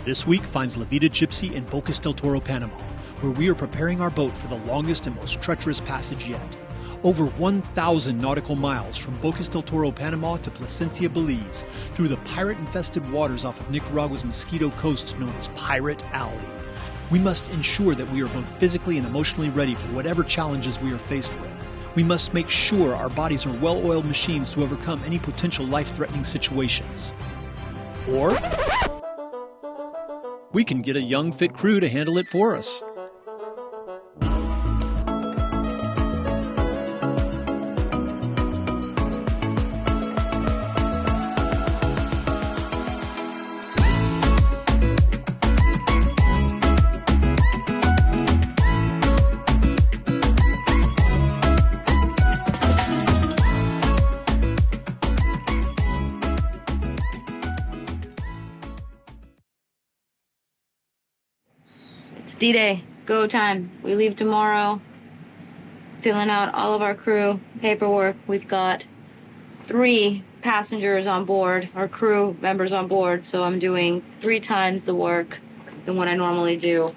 This week finds La Vida Gypsea in Bocas del Toro, Panama, where we are preparing our boat for the longest and most treacherous passage yet. Over 1,000 nautical miles from Bocas del Toro, Panama to Placencia, Belize, through the pirate-infested waters off of Nicaragua's Mosquito Coast known as Pirate Alley. We must ensure that we are both physically and emotionally ready for whatever challenges we are faced with. We must make sure our bodies are well-oiled machines to overcome any potential life-threatening situations. Or we can get a young, fit crew to handle it for us. D-Day, go time. We leave tomorrow, filling out all of our crew paperwork. We've got 3 passengers on board, or crew members on board, so I'm doing 3 times the work than what I normally do,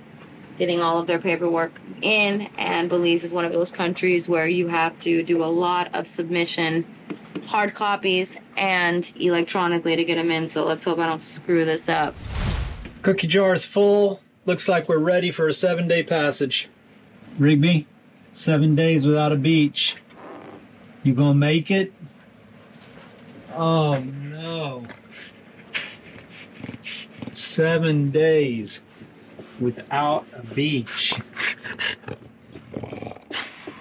getting all of their paperwork in, and Belize is one of those countries where you have to do a lot of submission, hard copies, and electronically to get them in, so let's hope I don't screw this up. Cookie jar is full. Looks like we're ready for a 7-day passage. Rigby, 7 days without a beach. You gonna make it? Oh no. 7 days without a beach.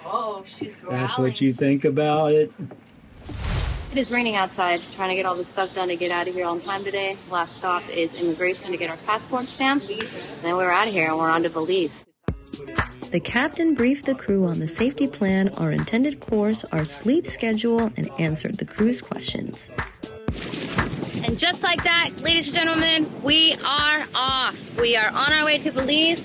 Oh, she's growling. That's what you think about it? It is raining outside. Trying to get all this stuff done to get out of here on time today. Last stop is immigration to get our passport stamped. Then we're out of here and we're on to Belize. The captain briefed the crew on the safety plan, our intended course, our sleep schedule, and answered the crew's questions. And just like that, ladies and gentlemen, we are off. We are on our way to Belize.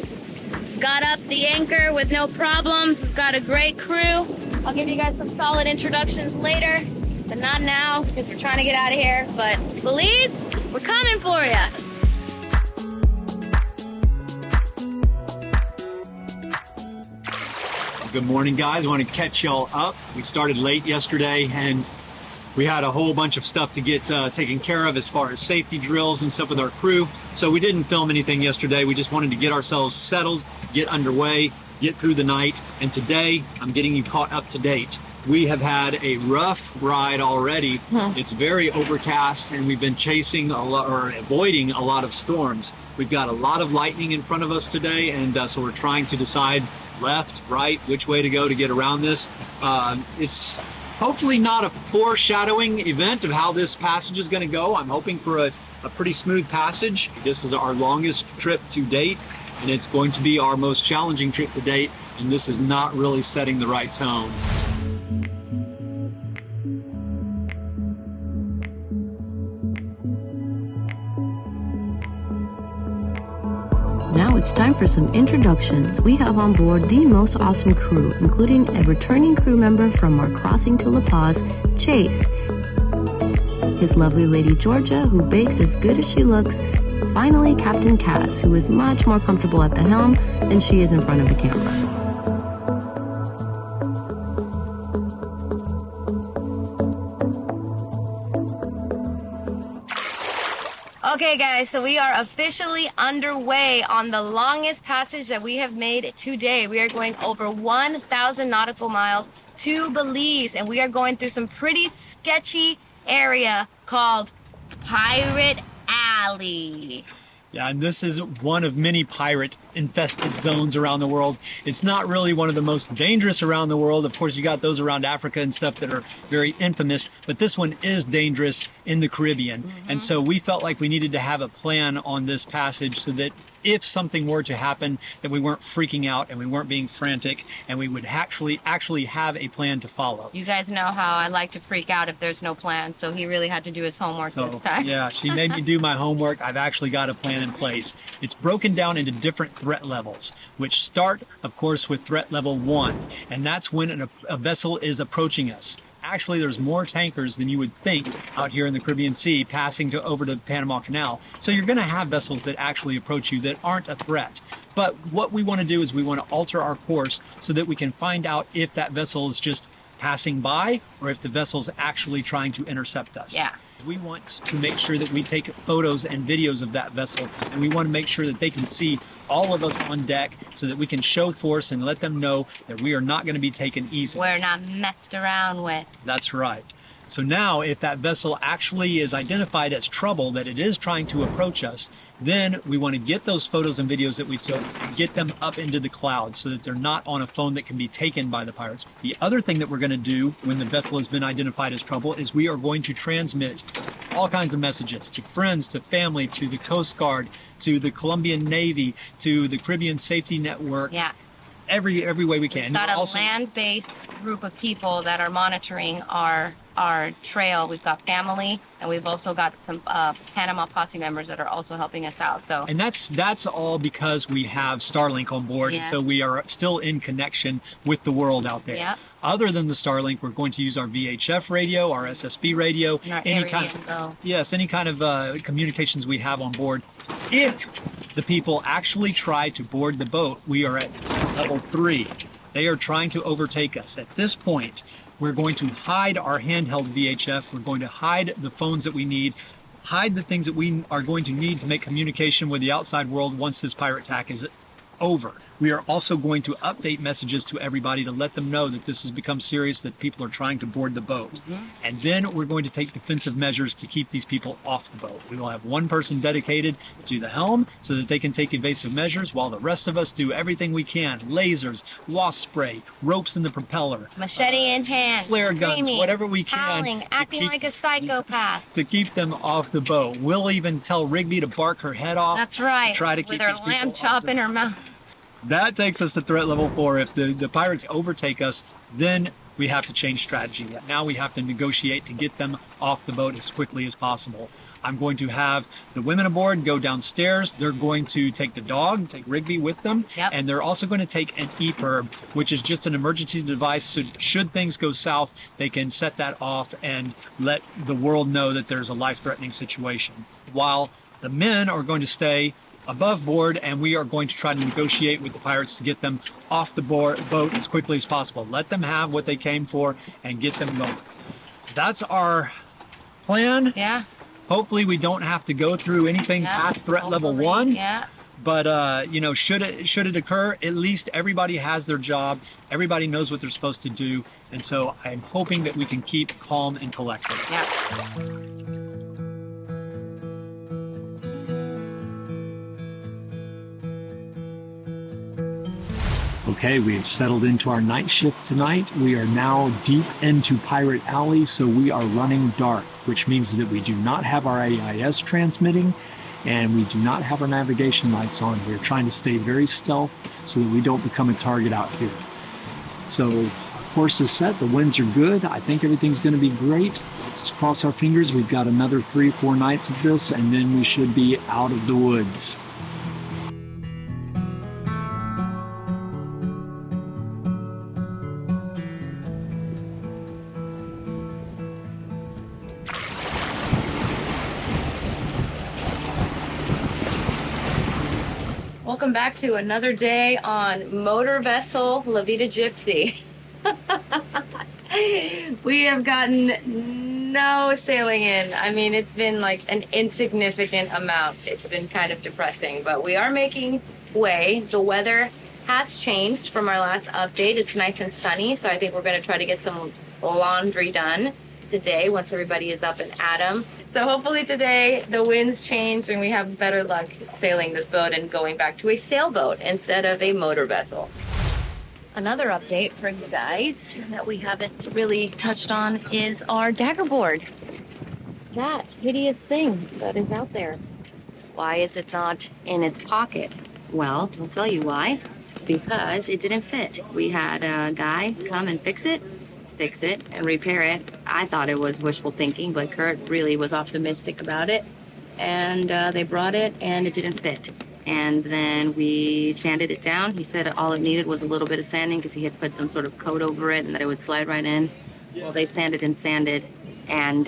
Got up the anchor with no problems. We've got a great crew. I'll give you guys some solid introductions later. But not now, because we're trying to get out of here. But Belize, we're coming for you. Good morning, guys. I want to catch y'all up. We started late yesterday, and we had a whole bunch of stuff to get taken care of as far as safety drills and stuff with our crew. So we didn't film anything yesterday. We just wanted to get ourselves settled, get underway, get through the night. And today, I'm getting you caught up to date. We have had a rough ride already. It's very overcast, and we've been chasing a lot, or avoiding a lot of storms. We've got a lot of lightning in front of us today, and so we're trying to decide left, right, which way to go to get around this. It's hopefully not a foreshadowing event of how this passage is going to go. I'm hoping for a pretty smooth passage. This is our longest trip to date, and it's going to be our most challenging trip to date, and this is not really setting the right tone. Now it's time for some introductions. We have on board the most awesome crew, including a returning crew member from our crossing to La Paz, Chase. His lovely lady Georgia, who bakes as good as she looks. Finally, Captain Cass, who is much more comfortable at the helm than she is in front of the camera. Okay guys, so we are officially underway on the longest passage that we have made today. We are going over 1,000 nautical miles to Belize, and we are going through some pretty sketchy area called Pirate Alley. Yeah, and this is one of many pirate-infested zones around the world. It's not really one of the most dangerous around the world. Of course, you got those around Africa and stuff that are very infamous, but this one is dangerous in the Caribbean. And so we felt like we needed to have a plan on this passage so that if something were to happen, that we weren't freaking out and we weren't being frantic, and we would actually have a plan to follow. You guys know how I like to freak out if there's no plan, so he really had to do his homework this time. Yeah, she made me do my homework. I've actually got a plan in place. It's broken down into different threat levels, which start, of course, with threat level 1, and that's when a vessel is approaching us. actually there's more tankers than you would think out here in the Caribbean Sea passing over to the Panama Canal. So you're going to have vessels that actually approach you that aren't a threat. But what we want to do is we want to alter our course so that we can find out if that vessel is just passing by or if the vessel's actually trying to intercept us. Yeah. We want to make sure that we take photos and videos of that vessel, and we want to make sure that they can see all of us on deck so that we can show force and let them know that we are not going to be taken easy. We're not messed around with. That's right. So now if that vessel actually is identified as trouble, that it is trying to approach us, then we want to get those photos and videos that we took and get them up into the cloud so that they're not on a phone that can be taken by the pirates. The other thing that we're going to do when the vessel has been identified as trouble is we are going to transmit all kinds of messages to friends, to family, to the Coast Guard, to the Colombian Navy, to the Caribbean Safety Network. Yeah. Every way we can. We've got a land-based group of people that are monitoring our trail. We've got family, and we've also got some Panama posse members that are also helping us out. So, and that's all because we have Starlink on board, yes. So we are still in connection with the world out there. Yep. Other than the Starlink, we're going to use our VHF radio, our SSB radio, and our any kind of communications we have on board. If the people actually try to board the boat, we are at level 3. They are trying to overtake us. At this point, we're going to hide our handheld VHF. We're going to hide the phones that we need, hide the things that we are going to need to make communication with the outside world once this pirate attack is over. We are also going to update messages to everybody to let them know that this has become serious, that people are trying to board the boat. Mm-hmm. And then we're going to take defensive measures to keep these people off the boat. We will have one person dedicated to the helm so that they can take evasive measures while the rest of us do everything we can. Lasers, wasp spray, ropes in the propeller. Machete in hand. Flare guns, whatever we can. Howling, acting like a psychopath. To keep them off the boat. We'll even tell Rigby to bark her head off. That's right. To try to keep with her lamb chop in her mouth. That takes us to threat level 4. If the pirates overtake us, then we have to change strategy. Now we have to negotiate to get them off the boat as quickly as possible. I'm going to have the women aboard go downstairs. They're going to take the dog, take Rigby with them. Yep. And they're also going to take an EPIRB, which is just an emergency device. So should things go south, they can set that off and let the world know that there's a life-threatening situation. While the men are going to stay above board, and we are going to try to negotiate with the pirates to get them off the boat as quickly as possible. Let them have what they came for and get them going. So that's our plan. Yeah. Hopefully we don't have to go through anything past threat level 1. Yeah. But should it occur, at least everybody has their job. Everybody knows what they're supposed to do. And so I'm hoping that we can keep calm and collected. Yeah. Okay, we have settled into our night shift tonight. We are now deep into Pirate Alley, so we are running dark, which means that we do not have our AIS transmitting and we do not have our navigation lights on. We're trying to stay very stealth so that we don't become a target out here. So our course is set, the winds are good. I think everything's going to be great. Let's cross our fingers. We've got another 3-4 nights of this and then we should be out of the woods. Welcome back to another day on motor vessel Liveaboard. We have gotten no sailing in. I mean, it's been like an insignificant amount. It's been kind of depressing, but we are making way. The weather has changed from our last update. It's nice and sunny, so I think we're going to try to get some laundry done today once everybody is up and at 'em. So hopefully today the winds change and we have better luck sailing this boat and going back to a sailboat instead of a motor vessel. Another update for you guys that we haven't really touched on is our dagger board. That hideous thing that is out there. Why is it not in its pocket? Well, I'll tell you why. Because it didn't fit. We had a guy come and fix it and repair it. I thought it was wishful thinking, but Kurt really was optimistic about it. And they brought it and it didn't fit. And then we sanded it down. He said all it needed was a little bit of sanding because he had put some sort of coat over it and that it would slide right in. Well, they sanded and sanded, and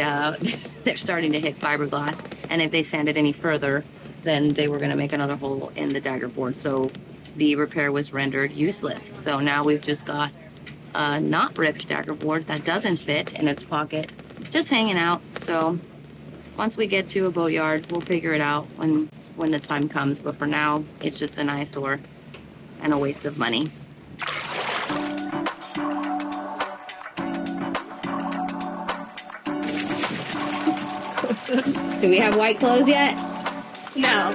they're starting to hit fiberglass. And if they sanded any further, then they were going to make another hole in the dagger board. So the repair was rendered useless. So now we've just got a not ripped dagger board that doesn't fit in its pocket, just hanging out. So once we get to a boatyard, we'll figure it out when the time comes. But for now, it's just an eyesore and a waste of money. Do we have white clothes yet? No.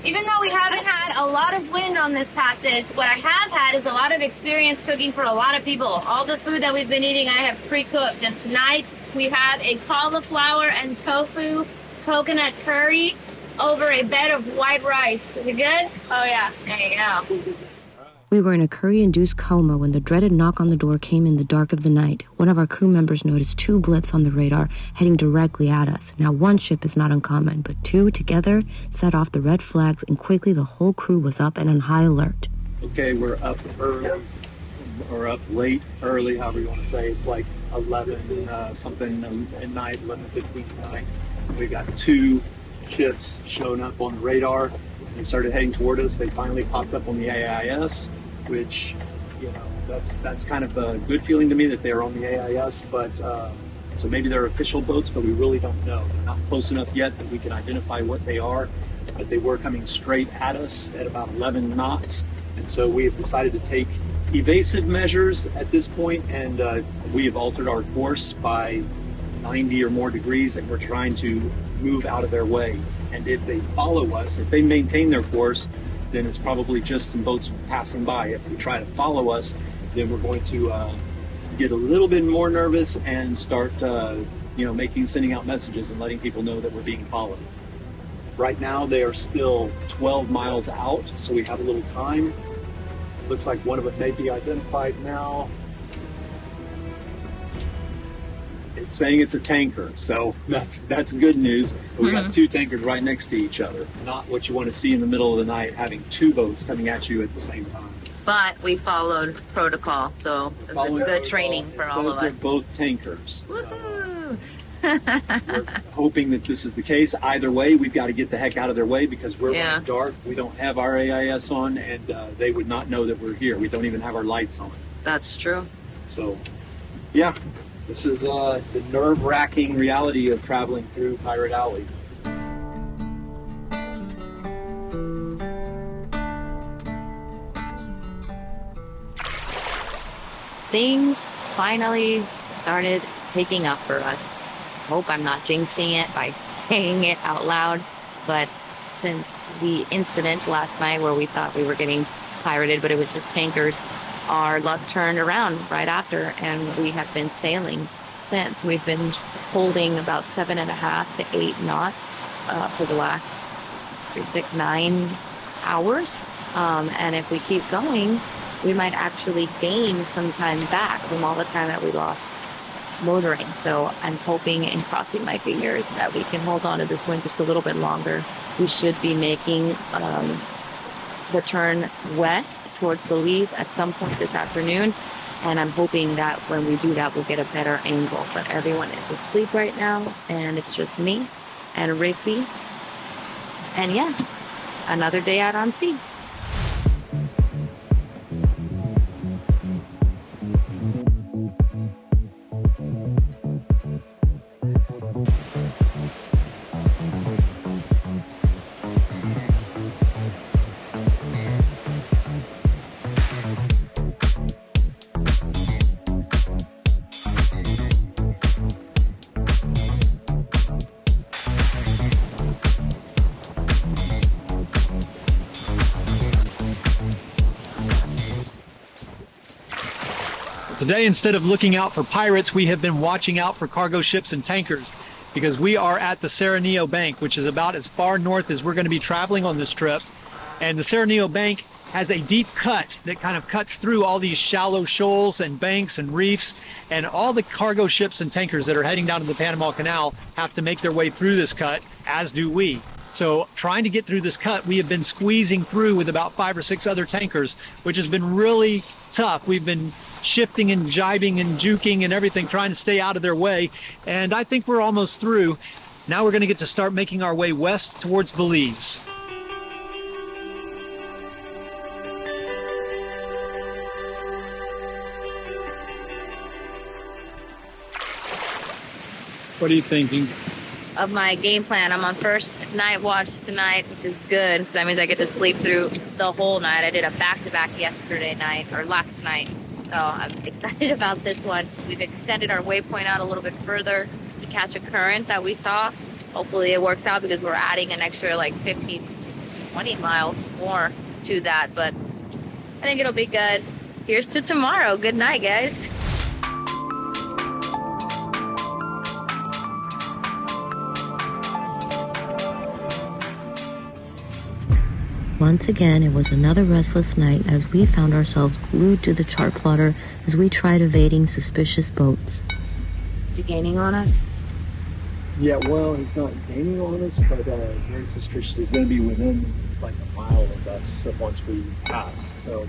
Even though we haven't had a lot of wind on this passage, what I have had is a lot of experience cooking for a lot of people. All the food that we've been eating, I have pre-cooked. And tonight, we have a cauliflower and tofu coconut curry over a bed of white rice. Is it good? Oh, yeah. There you go. We were in a curry-induced coma when the dreaded knock on the door came in the dark of the night. One of our crew members noticed 2 blips on the radar heading directly at us. Now, 1 ship is not uncommon, but 2 together set off the red flags, and quickly the whole crew was up and on high alert. Okay, we're up early, or up late, early, however you want to say. It's like 11 something at night, 11:15 at night. We got 2 ships showing up on the radar. They started heading toward us. They finally popped up on the AIS, which, you know, that's kind of a good feeling to me that they're on the AIS, but so maybe they're official boats, but we really don't know. They're not close enough yet that we can identify what they are, but they were coming straight at us at about 11 knots, and so we have decided to take evasive measures at this point, and we have altered our course by 90 or more degrees, and we're trying to move out of their way. And if they follow us, if they maintain their course, then it's probably just some boats passing by. If they try to follow us, then we're going to get a little bit more nervous and start, sending out messages and letting people know that we're being followed. Right now, they are still 12 miles out, so we have a little time. Looks like one of them may be identified now. It's saying it's a tanker, so that's good news. But we got 2 tankers right next to each other. Not what you want to see in the middle of the night, having 2 boats coming at you at the same time. But we followed protocol, so it's a good training for all of us. They're both tankers. Woohoo! We're hoping that this is the case. Either way, we've got to get the heck out of their way because we're in the dark. We don't have our AIS on, and they would not know that we're here. We don't even have our lights on. That's true. So, yeah. This is the nerve-wracking reality of traveling through Pirate Alley. Things finally started picking up for us. Hope I'm not jinxing it by saying it out loud, but since the incident last night where we thought we were getting pirated, but it was just tankers, our luck turned around right after, and we have been sailing since. We've been holding about 7.5 to 8 knots for the last 9 hours. And if we keep going, we might actually gain some time back from all the time that we lost motoring. So I'm hoping and crossing my fingers that we can hold on to this wind just a little bit longer. We should be making the turn west towards Belize at some point this afternoon, and I'm hoping that when we do that we'll get a better angle. But everyone is asleep right now, and it's just me and Rigby, and yeah, another day out on sea. Today, instead of looking out for pirates, we have been watching out for cargo ships and tankers because we are at the Serano Bank, which is about as far north as we're going to be traveling on this trip. And the Serano Bank has a deep cut that kind of cuts through all these shallow shoals and banks and reefs, and all the cargo ships and tankers that are heading down to the Panama Canal have to make their way through this cut, as do we. So trying to get through this cut, we have been squeezing through with about 5 or 6 other tankers, which has been really tough. We've been shifting and jibing and juking and everything, trying to stay out of their way. And I think we're almost through. Now we're going to get to start making our way west towards Belize. What are you thinking? Of my game plan. I'm on first night watch tonight, which is good because that means I get to sleep through the whole night. I did a back-to-back yesterday night, or last night, so I'm excited about this one. We've extended our waypoint out a little bit further to catch a current that we saw. Hopefully it works out because we're adding an extra like 15, 20 miles more to that, but I think it'll be good. Here's to tomorrow. Good night, guys. Once again, it was another restless night as we found ourselves glued to the chart plotter as we tried evading suspicious boats. Is he gaining on us? Yeah, well, he's not gaining on us, but very suspicious. He's going to be within like a mile of us once we pass. So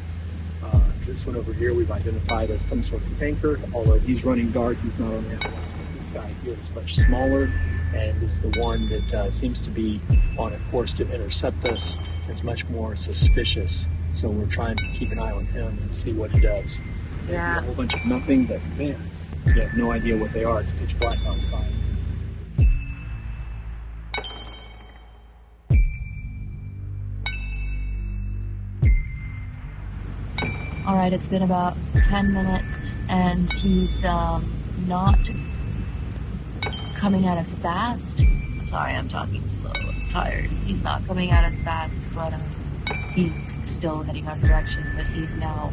this one over here we've identified as some sort of tanker, although he's running guard, he's not on the outline. This guy here is much smaller and is the one that seems to be on a course to intercept us. Is much more suspicious, so we're trying to keep an eye on him and see what he does. Yeah. A whole bunch of nothing, but man, you have no idea what they are. It's pitch black outside. All right, it's been about 10 minutes and he's not coming at us fast. I'm sorry, I'm talking slow. I'm tired. He's not coming at us fast, but he's still heading our direction. But he's now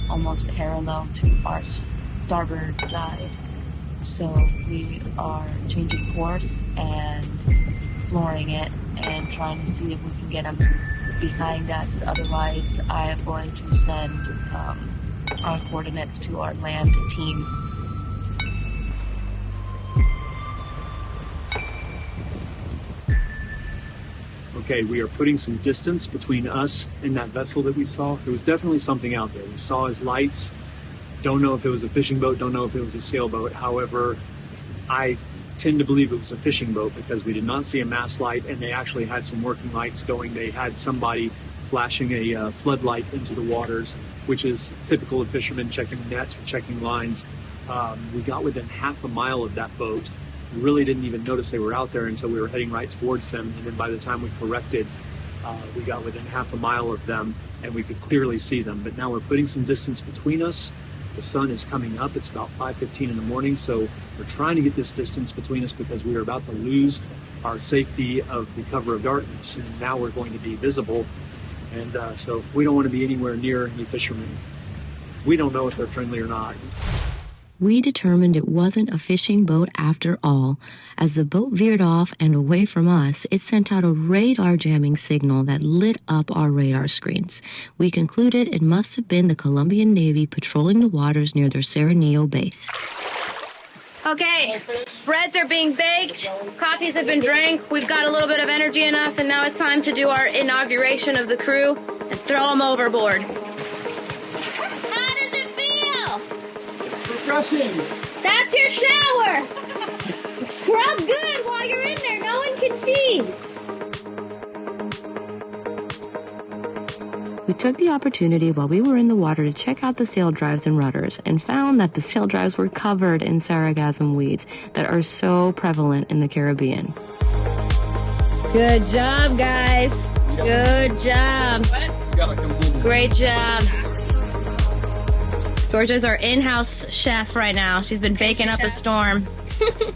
almost parallel to our starboard side. So we are changing course and flooring it and trying to see if we can get him behind us. Otherwise, I am going to send our coordinates to our land team. Okay, we are putting some distance between us and that vessel that we saw. There was definitely something out there. We saw his lights. Don't know if it was a fishing boat, don't know if it was a sailboat. However, I tend to believe it was a fishing boat because we did not see a mast light and they actually had some working lights going. They had somebody flashing a floodlight into the waters, which is typical of fishermen checking nets or checking lines. We got within half a mile of that boat. We really didn't even notice they were out there until we were heading right towards them. And then by the time we corrected, we got within half a mile of them and we could clearly see them. But now we're putting some distance between us. The sun is coming up. It's about 5:15 in the morning. So we're trying to get this distance between us because we are about to lose our safety of the cover of darkness. And now we're going to be visible. And so we don't want to be anywhere near any fishermen. We don't know if they're friendly or not. We determined it wasn't a fishing boat after all. As the boat veered off and away from us, it sent out a radar jamming signal that lit up our radar screens. We concluded it must have been the Colombian Navy patrolling the waters near their Serano base. Okay, breads are being baked, coffees have been drank, we've got a little bit of energy in us, and now it's time to do our inauguration of the crew and throw them overboard. Refreshing. That's your shower. Scrub good while you're in there. No one can see. We took the opportunity while we were in the water to check out the sail drives and rudders and found that the sail drives were covered in sargassum weeds that are so prevalent in the Caribbean. Good job, guys. Good job. Great job. Georgia's our in-house chef right now. She's been baking up a storm.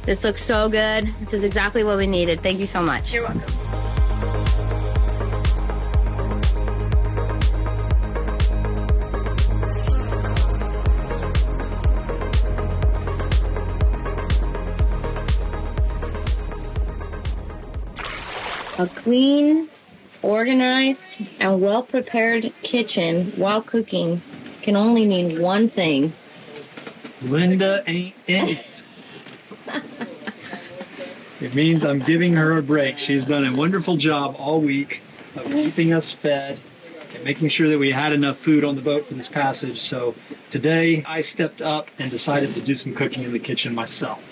This looks so good. This is exactly what we needed. Thank you so much. You're welcome. A clean, organized, and well-prepared kitchen while cooking can only mean one thing. Linda ain't in it. It means I'm giving her a break. She's done a wonderful job all week of keeping us fed and making sure that we had enough food on the boat for this passage. So today I stepped up and decided to do some cooking in the kitchen myself.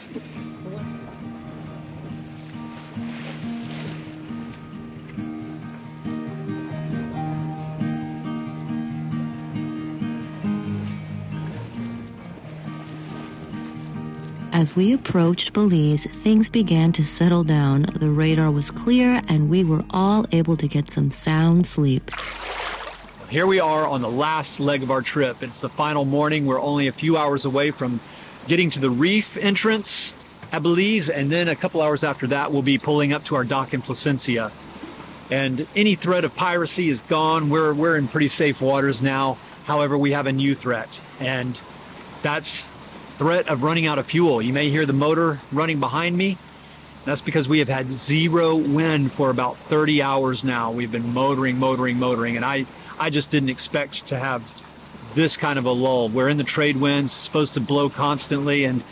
As we approached Belize, things began to settle down. The radar was clear, and we were all able to get some sound sleep. Here we are on the last leg of our trip. It's the final morning. We're only a few hours away from getting to the reef entrance at Belize, and then a couple hours after that, we'll be pulling up to our dock in Placencia. And any threat of piracy is gone. We're in pretty safe waters now. However, we have a new threat, and that's threat of running out of fuel. You may hear the motor running behind me. That's because we have had zero wind for about 30 hours now. We've been motoring, and I just didn't expect to have this kind of a lull. We're in the trade winds, supposed to blow constantly, and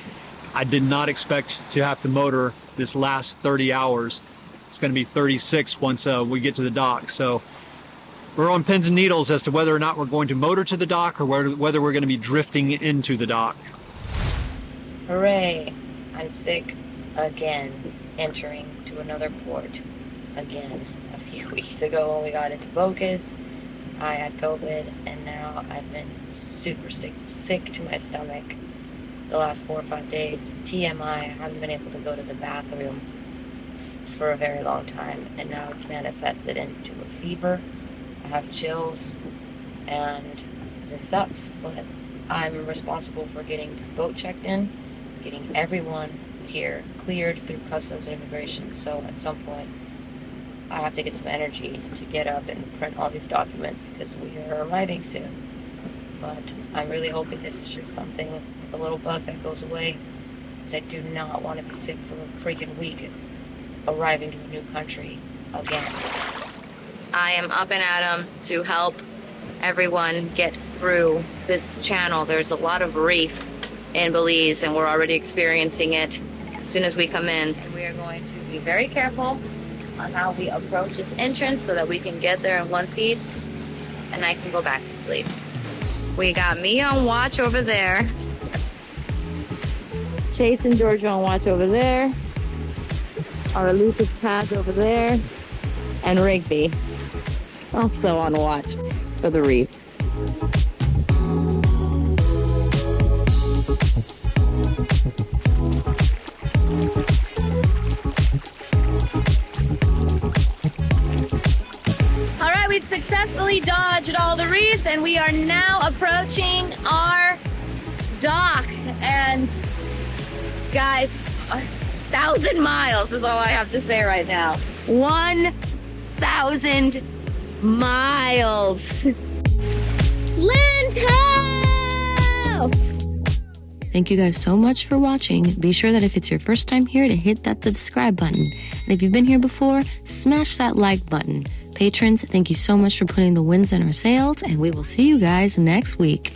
I did not expect to have to motor this last 30 hours. It's going to be 36 once we get to the dock. So we're on pins and needles as to whether or not we're going to motor to the dock or whether we're going to be drifting into the dock. Hooray! I'm sick again, entering to another port again. A few weeks ago when we got into Bocas, I had COVID, and now I've been super sick to my stomach the last 4 or 5 days. TMI, I haven't been able to go to the bathroom for a very long time, and now it's manifested into a fever. I have chills, and this sucks, but I'm responsible for getting this boat checked in, getting everyone here cleared through customs and immigration. So at some point I have to get some energy to get up and print all these documents because we are arriving soon. But I'm really hoping this is just something, a little bug that goes away, because I do not want to be sick for a freaking week arriving to a new country again. I am up and at 'em to help everyone get through this channel. There's a lot of reef in Belize, and we're already experiencing it as soon as we come in. We are going to be very careful on how we approach this entrance so that we can get there in one piece and I can go back to sleep. We got me on watch over there, Chase and Georgia on watch over there, our elusive Taz over there, and Rigby also on watch for the reef. We've successfully dodged all the reefs, and we are now approaching our dock. And guys, 1,000 miles is all I have to say right now. 1,000 miles. Lintel! Thank you guys so much for watching. Be sure that if it's your first time here to hit that subscribe button. And if you've been here before, smash that like button. Patrons, thank you so much for putting the winds in our sails, and we will see you guys next week.